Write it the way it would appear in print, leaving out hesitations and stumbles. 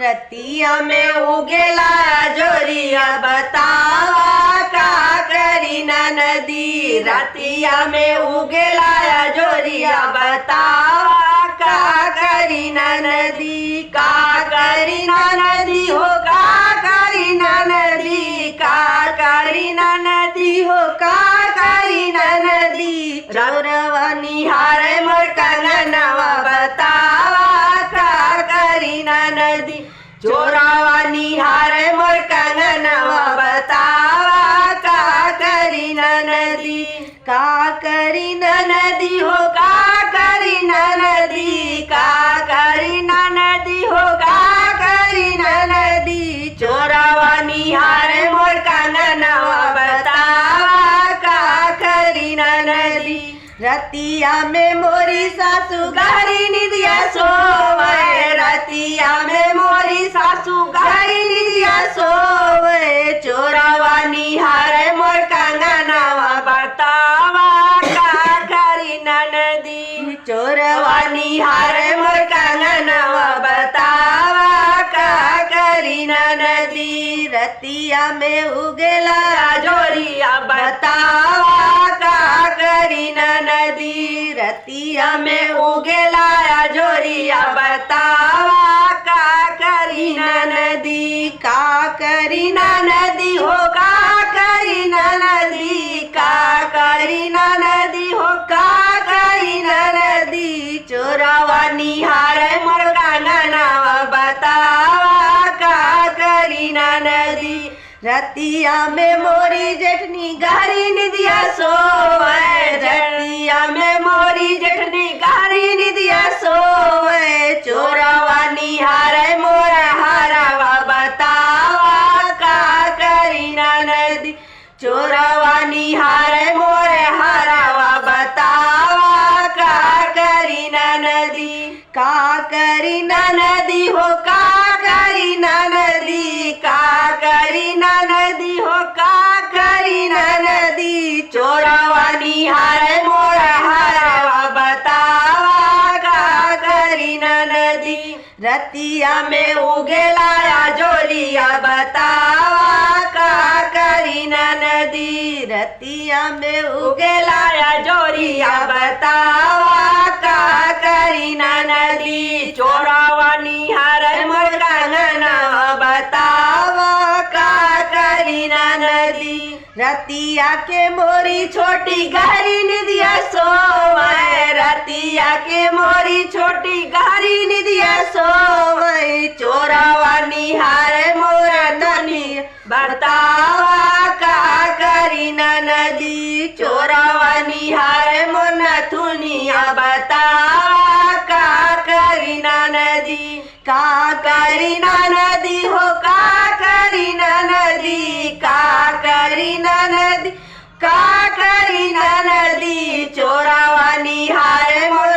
रतिया में उगेला जोरिया बतावा का करी नदी। रतिया में उगेला जोरिया बतावा का करी नदी। का करी नदी हो का करी नदी। का करी नदी हो का करी नदी। रौरवा निहारे मोर कंगनवा बतावा का करी नदी। चोरावा निहारे मोर कंगनवा बतावा का करी नदी। का करी नदी हो का करी नदी। का करी नदी हो का करी नदी। चोरावा निहारे मोर कंगनवा बतावा का करी नदी। रतिया में मोरी सासू गहरी निदिया सोवे। रतिया में मोरी सासू गहरी निदिया सोवे। चोरावा निहारे मोर कंगनवा बतावा का करी नदी। चोरवा निहारे मोर कंगनवा बतावा का करी नदी। रतिया में उगेला जोरिया बतावा का करी नदी। रतिया में उगेला जोरिया बतावा का करी नदी। का करी नदी हो का करी नदी। का करी नदी हो का करी नदी। चोरावा निहारे मोर कंगनवा बतावा का करी नदी। रतिया में मोरी जेठनी गहरी निदिया सोवे। रतिया में मोरी जेठनी गहरी निदिया सोवे। चोरावा निहारे मोर हरवा बतावा का करी नदी। चोरावा निहारे मोर हरवा बतावा का करी नदी। का करी नदी हो का करी नदी। का करी नदी हो का करी नदी। चोरावा निहारे मोर हरवा बतावा का करी नदी। रतिया में उगेला जोरिया बतावा का करी नदी। रतिया में उगेला जोरिया बतावा का करी नदी। चोरावा निहारे मोर कंगनवा बतावा का करी नदी। रतिया के मोरी छोटी गहरी निदिया सोवे। रतिया के मोरी छोटी गहरी निदिया सोवे। चोरावा निहारे मोर ननी बतावा का करी नदी। चोरावा निहारे मोर नथुनिया बतावा का करी नदी। का करी नदी हो का करी नदी। का करी नदी का करी नदी। चोरावा निहारे मोर